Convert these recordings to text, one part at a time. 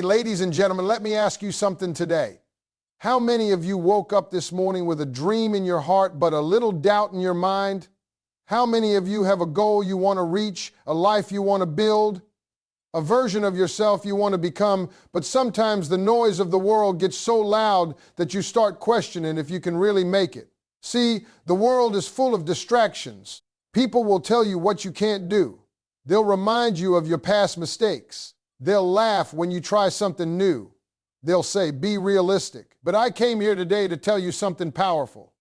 Ladies and gentlemen, let me ask you something today. How many of you woke up this morning with a dream in your heart but a little doubt in your mind? How many of you have a goal you want to reach, a life you want to build, a version of yourself you want to become, but sometimes the noise of the world gets so loud that you start questioning if you can really make it? See, the world is full of distractions. People will tell you what you can't do. They'll remind you of your past mistakes. They'll laugh when you try something new. They'll say, be realistic. But I came here today to tell you something powerful.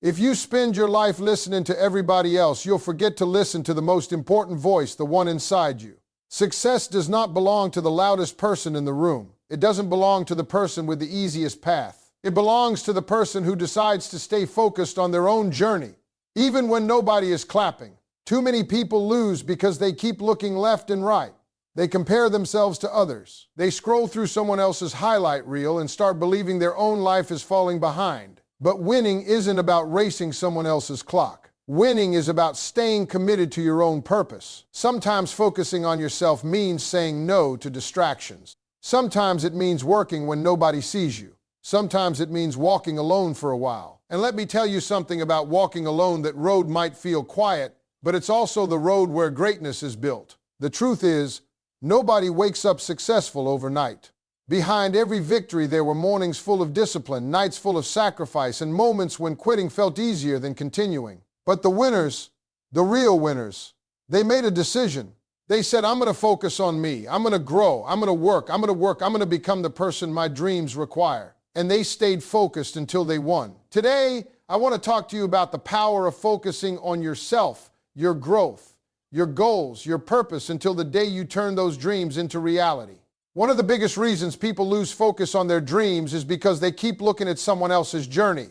If you spend your life listening to everybody else, you'll forget to listen to the most important voice, the one inside you. Success does not belong to the loudest person in the room. It doesn't belong to the person with the easiest path. It belongs to the person who decides to stay focused on their own journey, even when nobody is clapping. Too many people lose because they keep looking left and right. They compare themselves to others. They scroll through someone else's highlight reel and start believing their own life is falling behind. But winning isn't about racing someone else's clock. Winning is about staying committed to your own purpose. Sometimes focusing on yourself means saying no to distractions. Sometimes it means working when nobody sees you. Sometimes it means walking alone for a while. And let me tell you something about walking alone. That road might feel quiet, but it's also the road where greatness is built. The truth is, nobody wakes up successful overnight. Behind every victory, there were mornings full of discipline, nights full of sacrifice, and moments when quitting felt easier than continuing. But the winners, the real winners, they made a decision. They said, I'm going to focus on me. I'm going to grow. I'm going to work. I'm going to become the person my dreams require. And they stayed focused until they won. Today, I want to talk to you about the power of focusing on yourself, your growth, your goals, your purpose, until the day you turn those dreams into reality. One of the biggest reasons people lose focus on their dreams is because they keep looking at someone else's journey.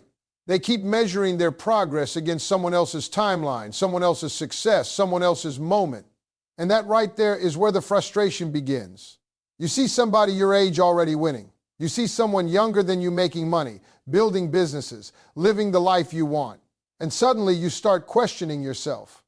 They keep measuring their progress against someone else's timeline, someone else's success, someone else's moment. And that right there is where the frustration begins. You see somebody your age already winning. You see someone younger than you making money, building businesses, living the life you want. And suddenly you start questioning yourself.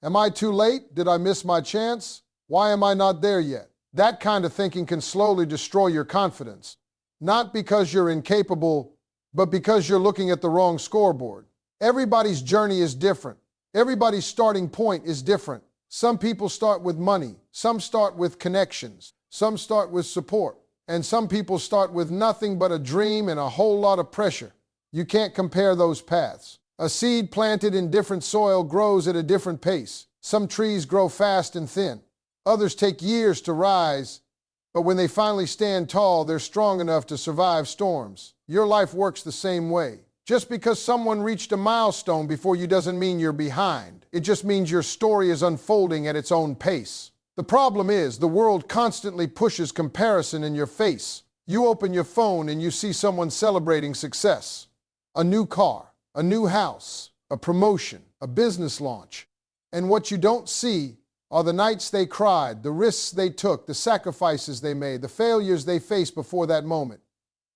Am I too late? Did I miss my chance? Why am I not there yet? That kind of thinking can slowly destroy your confidence. Not because you're incapable, but because you're looking at the wrong scoreboard. Everybody's journey is different. Everybody's starting point is different. Some people start with money. Some start with connections. Some start with support. And some people start with nothing but a dream and a whole lot of pressure. You can't compare those paths. A seed planted in different soil grows at a different pace. Some trees grow fast and thin. Others take years to rise, but when they finally stand tall, they're strong enough to survive storms. Your life works the same way. Just because someone reached a milestone before you doesn't mean you're behind. It just means your story is unfolding at its own pace. The problem is, the world constantly pushes comparison in your face. You open your phone and you see someone celebrating success. A new car, a new house, a promotion, a business launch. And what you don't see are the nights they cried, the risks they took, the sacrifices they made, the failures they faced before that moment.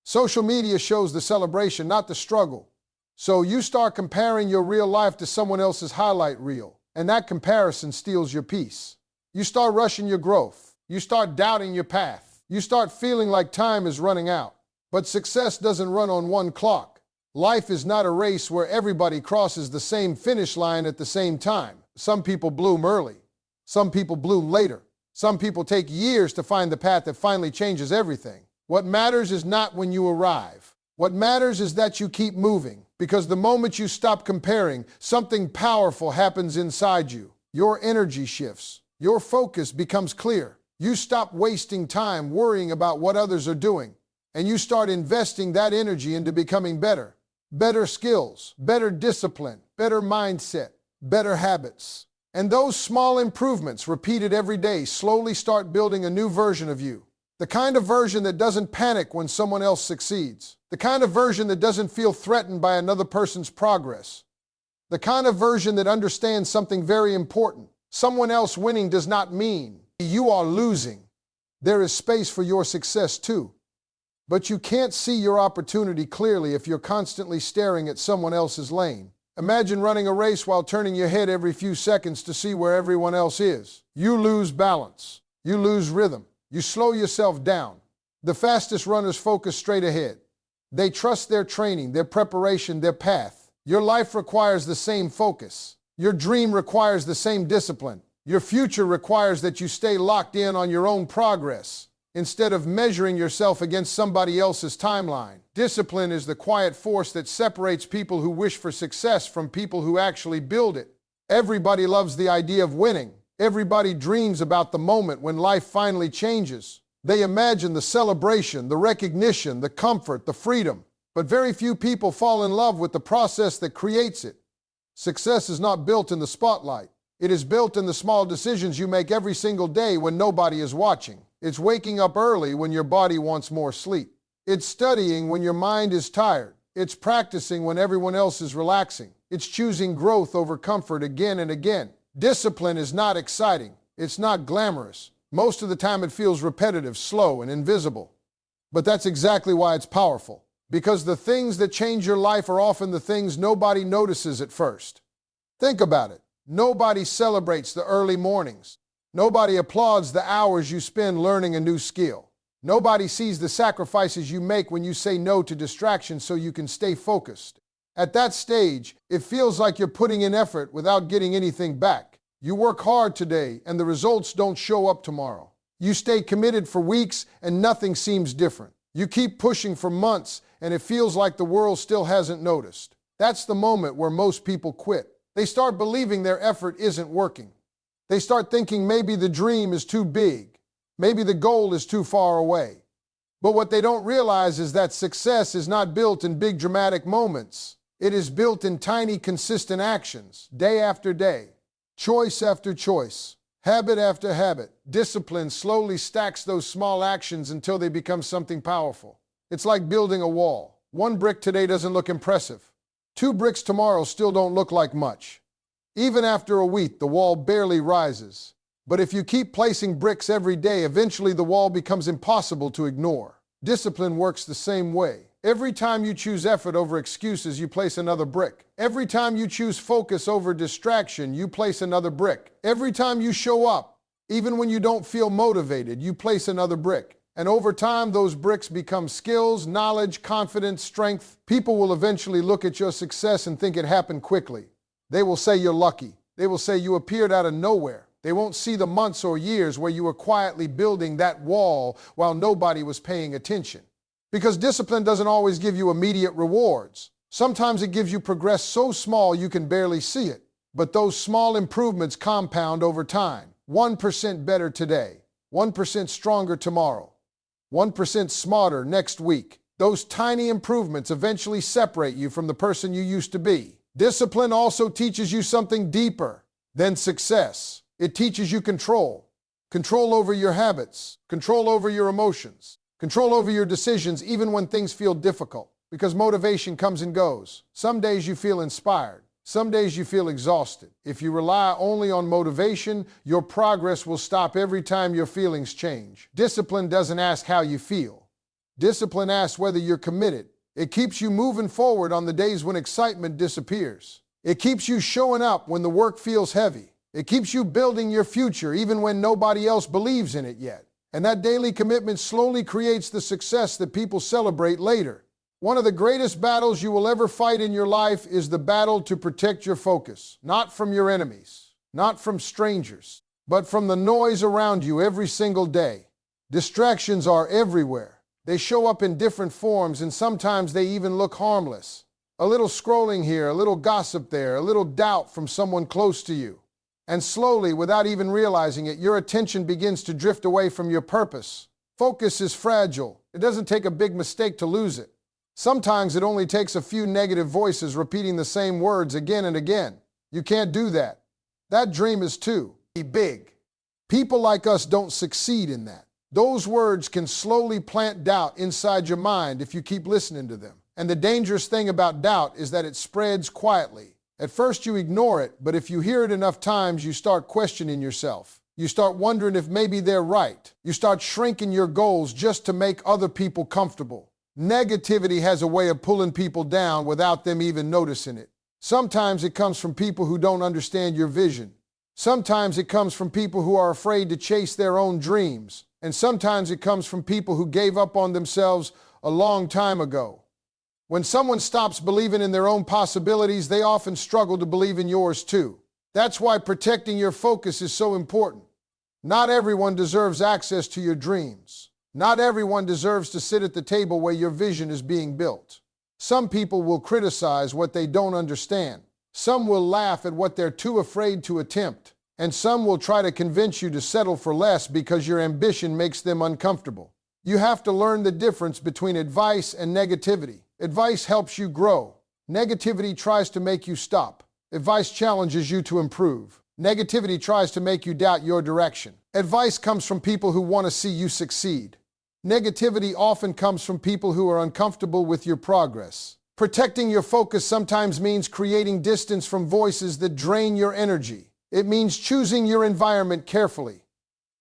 Social media shows the celebration, not the struggle. So you start comparing your real life to someone else's highlight reel, and that comparison steals your peace. You start rushing your growth. You start doubting your path. You start feeling like time is running out. But success doesn't run on one clock. Life is not a race where everybody crosses the same finish line at the same time. Some people bloom early. Some people bloom later. Some people take years to find the path that finally changes everything. What matters is not when you arrive. What matters is that you keep moving, because the moment you stop comparing, something powerful happens inside you. Your energy shifts. Your focus becomes clear. You stop wasting time worrying about what others are doing, and you start investing that energy into becoming better. Better skills, better discipline, better mindset, better habits. And those small improvements, repeated every day, slowly start building a new version of you. The kind of version that doesn't panic when someone else succeeds. The kind of version that doesn't feel threatened by another person's progress. The kind of version that understands something very important. Someone else winning does not mean you are losing. There is space for your success too. But you can't see your opportunity clearly if you're constantly staring at someone else's lane. Imagine running a race while turning your head every few seconds to see where everyone else is. You lose balance. You lose rhythm. You slow yourself down. The fastest runners focus straight ahead. They trust their training, their preparation, their path. Your life requires the same focus. Your dream requires the same discipline. Your future requires that you stay locked in on your own progress instead of measuring yourself against somebody else's timeline. Discipline is the quiet force that separates people who wish for success from people who actually build it. Everybody loves the idea of winning. Everybody dreams about the moment when life finally changes. They imagine the celebration, the recognition, the comfort, the freedom. But very few people fall in love with the process that creates it. Success is not built in the spotlight. It is built in the small decisions you make every single day when nobody is watching. It's waking up early when your body wants more sleep. It's studying when your mind is tired. It's practicing when everyone else is relaxing. It's choosing growth over comfort again and again. Discipline is not exciting. It's not glamorous. Most of the time it feels repetitive, slow, and invisible. But that's exactly why it's powerful. Because the things that change your life are often the things nobody notices at first. Think about it. Nobody celebrates the early mornings. Nobody applauds the hours you spend learning a new skill. Nobody sees the sacrifices you make when you say no to distractions so you can stay focused. At that stage, it feels like you're putting in effort without getting anything back. You work hard today and the results don't show up tomorrow. You stay committed for weeks and nothing seems different. You keep pushing for months and it feels like the world still hasn't noticed. That's the moment where most people quit. They start believing their effort isn't working. They start thinking maybe the dream is too big. Maybe the goal is too far away. But what they don't realize is that success is not built in big dramatic moments. It is built in tiny, consistent actions, day after day, choice after choice, habit after habit. Discipline slowly stacks those small actions until they become something powerful. It's like building a wall. One brick today doesn't look impressive. 2 bricks tomorrow still don't look like much. Even after a week, the wall barely rises. But if you keep placing bricks every day, eventually the wall becomes impossible to ignore. Discipline works the same way. Every time you choose effort over excuses, you place another brick. Every time you choose focus over distraction, you place another brick. Every time you show up, even when you don't feel motivated, you place another brick. And over time, those bricks become skills, knowledge, confidence, strength. People will eventually look at your success and think it happened quickly. They will say you're lucky. They will say you appeared out of nowhere. They won't see the months or years where you were quietly building that wall while nobody was paying attention. Because discipline doesn't always give you immediate rewards. Sometimes it gives you progress so small you can barely see it. But those small improvements compound over time. 1% better today, 1% stronger tomorrow, 1% smarter next week. Those tiny improvements eventually separate you from the person you used to be. Discipline also teaches you something deeper than success. It teaches you control. Control over your habits, control over your emotions, control over your decisions even when things feel difficult. Because motivation comes and goes. Some days you feel inspired. Some days you feel exhausted. If you rely only on motivation, your progress will stop every time your feelings change. Discipline doesn't ask how you feel. Discipline asks whether you're committed. It keeps you moving forward on the days when excitement disappears. It keeps you showing up when the work feels heavy. It keeps you building your future even when nobody else believes in it yet. And that daily commitment slowly creates the success that people celebrate later. One of the greatest battles you will ever fight in your life is the battle to protect your focus, not from your enemies, not from strangers, but from the noise around you every single day. Distractions are everywhere. They show up in different forms, and sometimes they even look harmless. A little scrolling here, a little gossip there, a little doubt from someone close to you. And slowly, without even realizing it, your attention begins to drift away from your purpose. Focus is fragile. It doesn't take a big mistake to lose it. Sometimes it only takes a few negative voices repeating the same words again and again. You can't do that. That dream is too big. People like us don't succeed in that. Those words can slowly plant doubt inside your mind if you keep listening to them. And the dangerous thing about doubt is that it spreads quietly. At first you ignore it, but if you hear it enough times, you start questioning yourself. You start wondering if maybe they're right. You start shrinking your goals just to make other people comfortable. Negativity has a way of pulling people down without them even noticing it. Sometimes it comes from people who don't understand your vision. Sometimes it comes from people who are afraid to chase their own dreams, and sometimes it comes from people who gave up on themselves a long time ago. When someone stops believing in their own possibilities, they often struggle to believe in yours too. That's why protecting your focus is so important. Not everyone deserves access to your dreams. Not everyone deserves to sit at the table where your vision is being built. Some people will criticize what they don't understand. Some will laugh at what they're too afraid to attempt. And some will try to convince you to settle for less because your ambition makes them uncomfortable. You have to learn the difference between advice and negativity. Advice helps you grow. Negativity tries to make you stop. Advice challenges you to improve. Negativity tries to make you doubt your direction. Advice comes from people who want to see you succeed. Negativity often comes from people who are uncomfortable with your progress. Protecting your focus sometimes means creating distance from voices that drain your energy. It means choosing your environment carefully,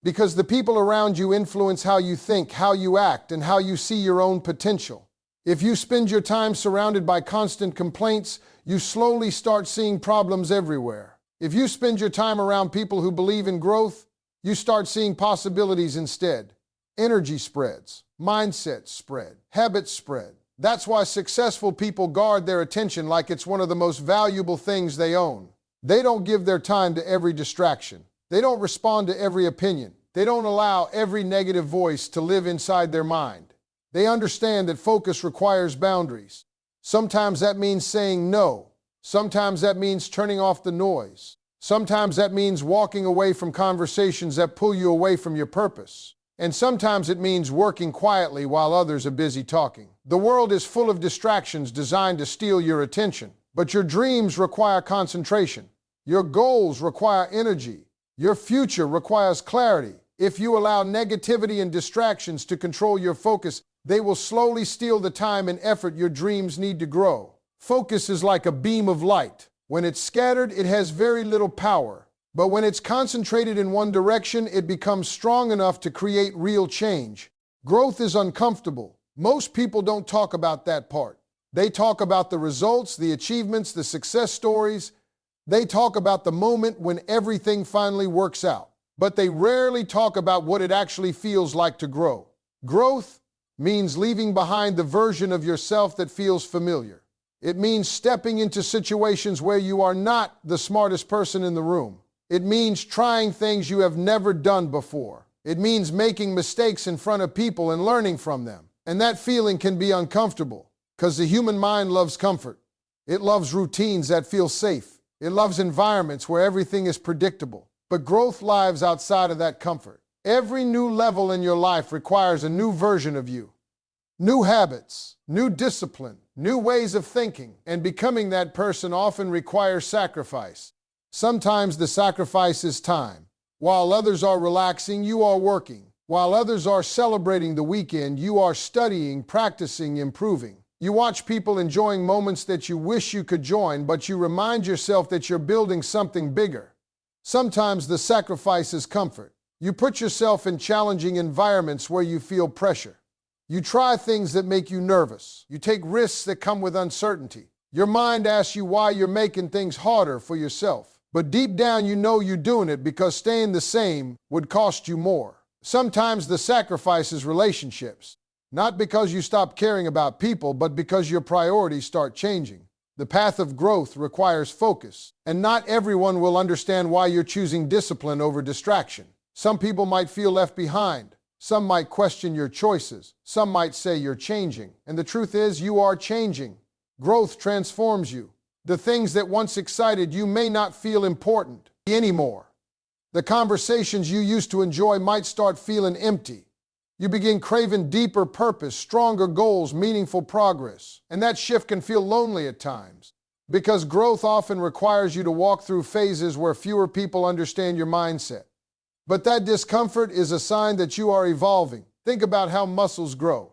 because the people around you influence how you think, how you act, and how you see your own potential. If you spend your time surrounded by constant complaints, you slowly start seeing problems everywhere. If you spend your time around people who believe in growth, you start seeing possibilities instead. Energy spreads, mindsets spread, habits spread. That's why successful people guard their attention like it's one of the most valuable things they own. They don't give their time to every distraction. They don't respond to every opinion. They don't allow every negative voice to live inside their mind. They understand that focus requires boundaries. Sometimes that means saying no. Sometimes that means turning off the noise. Sometimes that means walking away from conversations that pull you away from your purpose. And sometimes it means working quietly while others are busy talking. The world is full of distractions designed to steal your attention, but your dreams require concentration. Your goals require energy. Your future requires clarity. If you allow negativity and distractions to control your focus, they will slowly steal the time and effort your dreams need to grow. Focus is like a beam of light. When it's scattered, it has very little power. But when it's concentrated in one direction, it becomes strong enough to create real change. Growth is uncomfortable. Most people don't talk about that part. They talk about the results, the achievements, the success stories. They talk about the moment when everything finally works out. But they rarely talk about what it actually feels like to grow. Growth means leaving behind the version of yourself that feels familiar. It means stepping into situations where you are not the smartest person in the room. It means trying things you have never done before. It means making mistakes in front of people and learning from them. And that feeling can be uncomfortable because the human mind loves comfort. It loves routines that feel safe. It loves environments where everything is predictable. But growth lives outside of that comfort. Every new level in your life requires a new version of you. New habits, new discipline, new ways of thinking, and becoming that person often requires sacrifice. Sometimes the sacrifice is time. While others are relaxing, you are working. While others are celebrating the weekend, you are studying, practicing, improving. You watch people enjoying moments that you wish you could join, but you remind yourself that you're building something bigger. Sometimes the sacrifice is comfort. You put yourself in challenging environments where you feel pressure. You try things that make you nervous. You take risks that come with uncertainty. Your mind asks you why you're making things harder for yourself. But deep down you know you're doing it because staying the same would cost you more. Sometimes the sacrifice is relationships. Not because you stop caring about people, but because your priorities start changing. The path of growth requires focus, and not everyone will understand why you're choosing discipline over distraction. Some people might feel left behind. Some might question your choices. Some might say you're changing. And the truth is, you are changing. Growth transforms you. The things that once excited you may not feel important anymore. The conversations you used to enjoy might start feeling empty. You begin craving deeper purpose, stronger goals, meaningful progress. And that shift can feel lonely at times, because growth often requires you to walk through phases where fewer people understand your mindset. But that discomfort is a sign that you are evolving. Think about how muscles grow.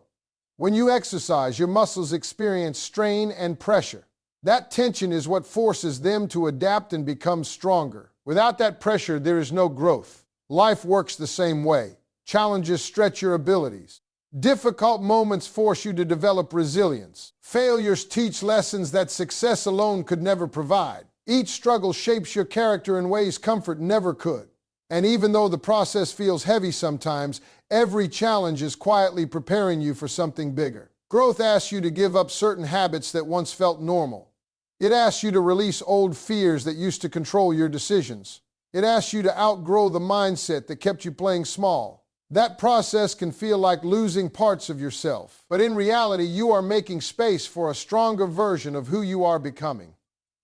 When you exercise, your muscles experience strain and pressure. That tension is what forces them to adapt and become stronger. Without that pressure, there is no growth. Life works the same way. Challenges stretch your abilities. Difficult moments force you to develop resilience. Failures teach lessons that success alone could never provide. Each struggle shapes your character in ways comfort never could. And even though the process feels heavy sometimes, every challenge is quietly preparing you for something bigger. Growth asks you to give up certain habits that once felt normal. It asks you to release old fears that used to control your decisions. It asks you to outgrow the mindset that kept you playing small. That process can feel like losing parts of yourself, but in reality, you are making space for a stronger version of who you are becoming.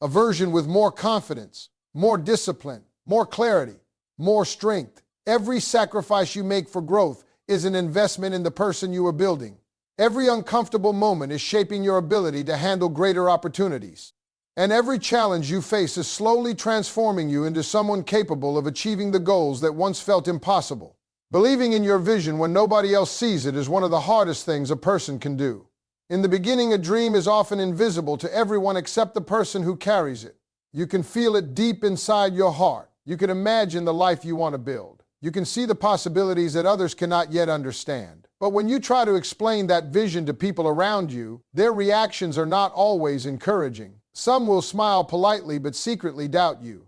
A version with more confidence, more discipline, more clarity, more strength. Every sacrifice you make for growth is an investment in the person you are building. Every uncomfortable moment is shaping your ability to handle greater opportunities. And every challenge you face is slowly transforming you into someone capable of achieving the goals that once felt impossible. Believing in your vision when nobody else sees it is one of the hardest things a person can do. In the beginning, a dream is often invisible to everyone except the person who carries it. You can feel it deep inside your heart. You can imagine the life you want to build. You can see the possibilities that others cannot yet understand. But when you try to explain that vision to people around you, their reactions are not always encouraging. Some will smile politely but secretly doubt you.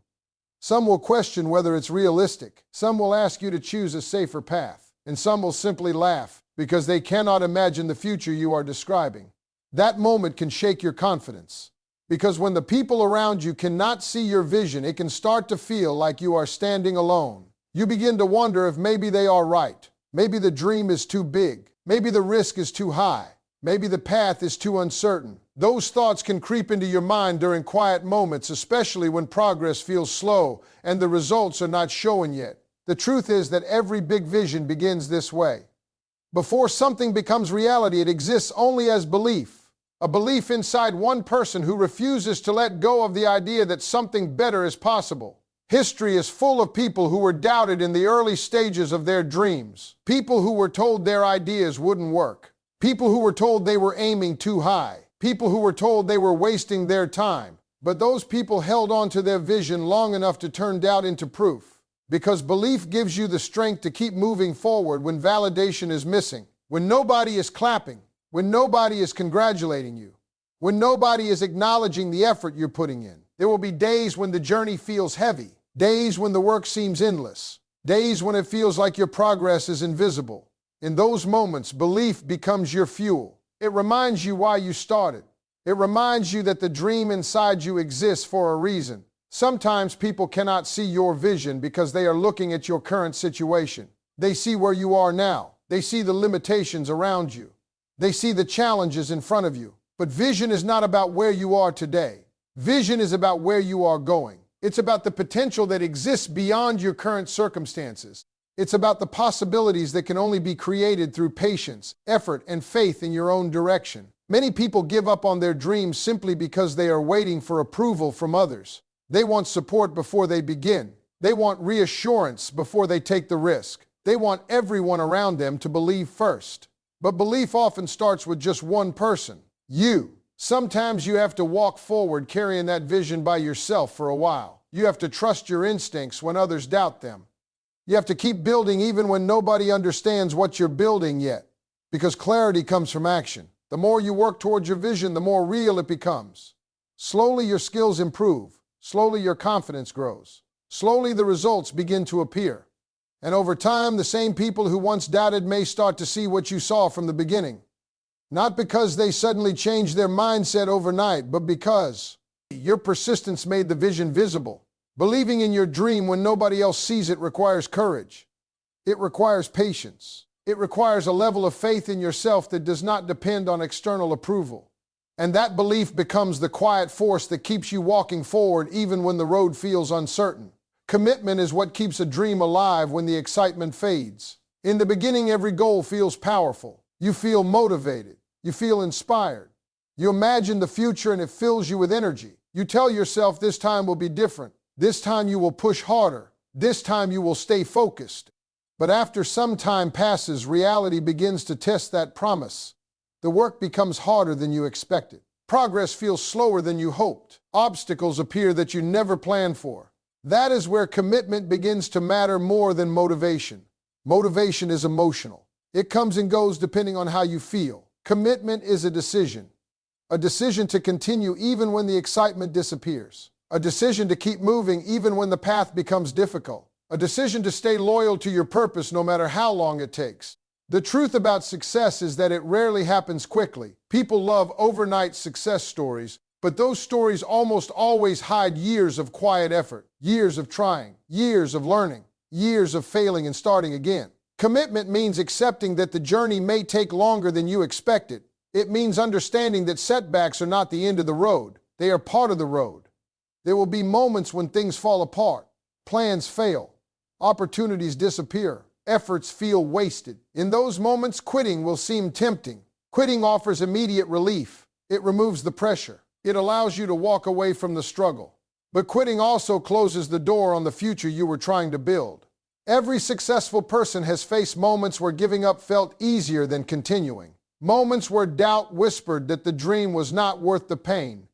Some will question whether it's realistic. Some will ask you to choose a safer path. And some will simply laugh because they cannot imagine the future you are describing. That moment can shake your confidence. Because when the people around you cannot see your vision, it can start to feel like you are standing alone. You begin to wonder if maybe they are right. Maybe the dream is too big. Maybe the risk is too high. Maybe the path is too uncertain. Those thoughts can creep into your mind during quiet moments, especially when progress feels slow and the results are not showing yet. The truth is that every big vision begins this way. Before something becomes reality, it exists only as belief. A belief inside one person who refuses to let go of the idea that something better is possible. History is full of people who were doubted in the early stages of their dreams. People who were told their ideas wouldn't work. People who were told they were aiming too high. People who were told they were wasting their time. But those people held on to their vision long enough to turn doubt into proof. Because belief gives you the strength to keep moving forward when validation is missing, when nobody is clapping, when nobody is congratulating you, when nobody is acknowledging the effort you're putting in. There will be days when the journey feels heavy, days when the work seems endless, days when it feels like your progress is invisible. In those moments, belief becomes your fuel. It reminds you why you started. It reminds you that the dream inside you exists for a reason. Sometimes people cannot see your vision because they are looking at your current situation. They see where you are now. They see the limitations around you. They see the challenges in front of you. But vision is not about where you are today. Vision is about where you are going. It's about the potential that exists beyond your current circumstances. It's about the possibilities that can only be created through patience, effort, and faith in your own direction. Many people give up on their dreams simply because they are waiting for approval from others. They want support before they begin. They want reassurance before they take the risk. They want everyone around them to believe first. But belief often starts with just one person, you. Sometimes you have to walk forward carrying that vision by yourself for a while. You have to trust your instincts when others doubt them. You have to keep building even when nobody understands what you're building yet, because clarity comes from action. The more you work towards your vision, the more real it becomes. Slowly your skills improve. Slowly your confidence grows. Slowly the results begin to appear. And over time, the same people who once doubted may start to see what you saw from the beginning. Not because they suddenly changed their mindset overnight, but because your persistence made the vision visible. Believing in your dream when nobody else sees it requires courage. It requires patience. It requires a level of faith in yourself that does not depend on external approval. And that belief becomes the quiet force that keeps you walking forward even when the road feels uncertain. Commitment is what keeps a dream alive when the excitement fades. In the beginning, every goal feels powerful. You feel motivated. You feel inspired. You imagine the future and it fills you with energy. You tell yourself this time will be different. This time you will push harder. This time you will stay focused. But after some time passes, reality begins to test that promise. The work becomes harder than you expected. Progress feels slower than you hoped. Obstacles appear that you never planned for. That is where commitment begins to matter more than motivation. Motivation is emotional. It comes and goes depending on how you feel. Commitment is a decision to continue even when the excitement disappears. a decision to keep moving even when the path becomes difficult, a decision to stay loyal to your purpose no matter how long it takes. The truth about success is that it rarely happens quickly. People love overnight success stories, but those stories almost always hide years of quiet effort, years of trying, years of learning, years of failing and starting again. Commitment means accepting that the journey may take longer than you expected. It means understanding that setbacks are not the end of the road. They are part of the road. There will be moments when things fall apart, plans fail, opportunities disappear, efforts feel wasted. In those moments, quitting will seem tempting. Quitting offers immediate relief. It removes the pressure. It allows you to walk away from the struggle. But quitting also closes the door on the future you were trying to build. Every successful person has faced moments where giving up felt easier than continuing. Moments where doubt whispered that the dream was not worth the pain.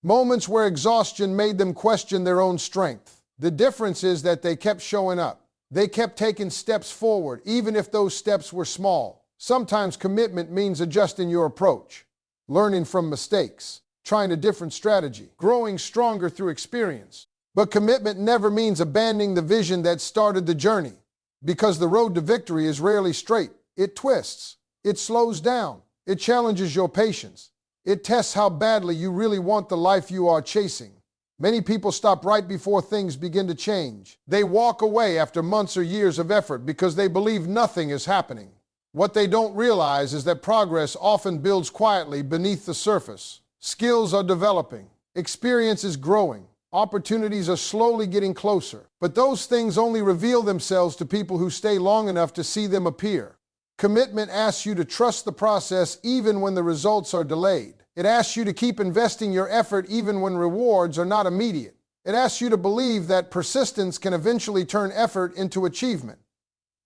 Moments where exhaustion made them question their own strength. The difference is that they kept showing up. They kept taking steps forward, even if those steps were small. Sometimes commitment means adjusting your approach, learning from mistakes, trying a different strategy, growing stronger through experience. But commitment never means abandoning the vision that started the journey, because the road to victory is rarely straight. It twists, it slows down, it challenges your patience. It tests how badly you really want the life you are chasing. Many people stop right before things begin to change. They walk away after months or years of effort because they believe nothing is happening. What they don't realize is that progress often builds quietly beneath the surface. Skills are developing, experience is growing, opportunities are slowly getting closer. But those things only reveal themselves to people who stay long enough to see them appear. Commitment asks you to trust the process even when the results are delayed. It asks you to keep investing your effort even when rewards are not immediate. It asks you to believe that persistence can eventually turn effort into achievement.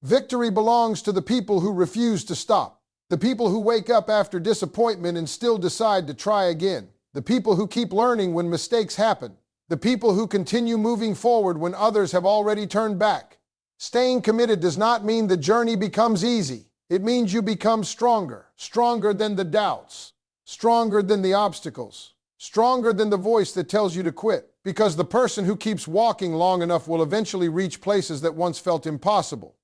Victory belongs to the people who refuse to stop, the people who wake up after disappointment and still decide to try again, the people who keep learning when mistakes happen, the people who continue moving forward when others have already turned back. Staying committed does not mean the journey becomes easy. It means you become stronger, stronger than the doubts, stronger than the obstacles, stronger than the voice that tells you to quit. Because the person who keeps walking long enough will eventually reach places that once felt impossible.